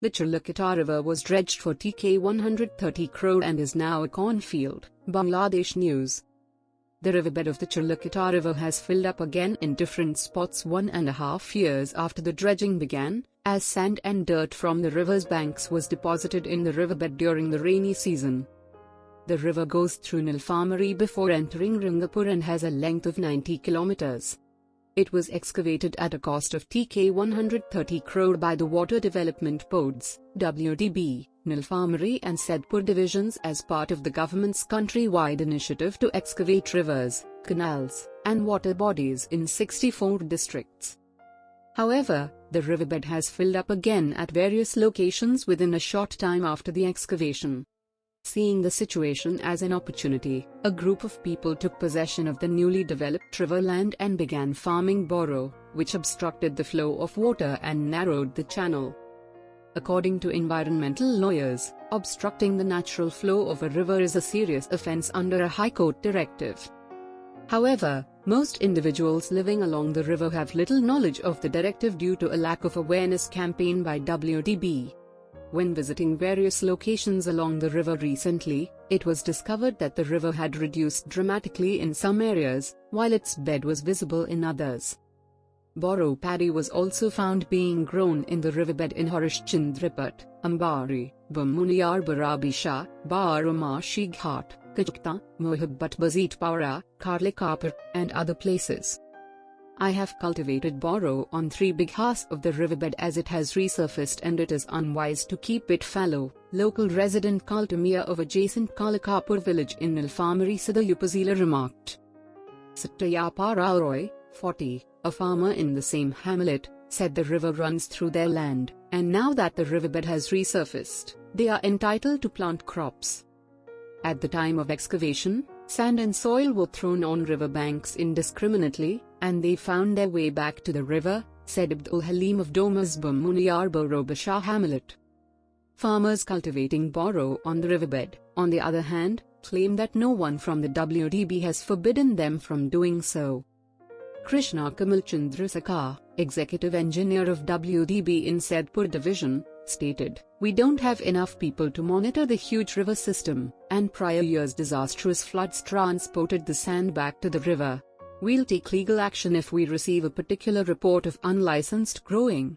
The Charalkata River was dredged for Tk 130 crore and is now a cornfield. Bangladesh News. The riverbed of the Charalkata River has filled up again in different spots 1.5 years after the dredging began, as sand and dirt from the river's banks was deposited in the riverbed during the rainy season. The river goes through Nilphamari before entering Rangpur and has a length of 90 kilometers. It was excavated at a cost of Tk 130 crore by the Water Development Boards, WDB, Nilphamari and Saidpur divisions as part of the government's countrywide initiative to excavate rivers, canals, and water bodies in 64 districts. However, the riverbed has filled up again at various locations within a short time after the excavation. Seeing the situation as an opportunity, a group of people took possession of the newly developed river land and began farming Boro, which obstructed the flow of water and narrowed the channel. According to environmental lawyers, obstructing the natural flow of a river is a serious offense under a High Court directive. However, most individuals living along the river have little knowledge of the directive due to a lack of awareness campaign by WDB. When visiting various locations along the river recently, it was discovered that the river had reduced dramatically in some areas, while its bed was visible in others. Boro paddy was also found being grown in the riverbed in Harishchandrapat, Ambari, Bamuniar Barabisha, Baramashi Ghat, Kachta, Mohabbat Bazitpara, Charalkata, and other places. I have cultivated Boro on 3 big halves of the riverbed as it has resurfaced and it is unwise to keep it fallow, local resident Kaltamia of adjacent Charalkata village in Nilphamari Sidayupazila remarked. Satyapara Roy, 40, a farmer in the same hamlet, said the river runs through their land, and now that the riverbed has resurfaced, they are entitled to plant crops. At the time of excavation, sand and soil were thrown on riverbanks indiscriminately, and they found their way back to the river, said Abdul Halim of Doma's Bamuniar Boro Basha hamlet. Farmers cultivating Boro on the riverbed, on the other hand, claim that no one from the WDB has forbidden them from doing so. Krishna Kamal Chandra Sakha, executive engineer of WDB in Saidpur division, stated, "We don't have enough people to monitor the huge river system, and prior years' disastrous floods transported the sand back to the river. We'll take legal action if we receive a particular report of unlicensed growing."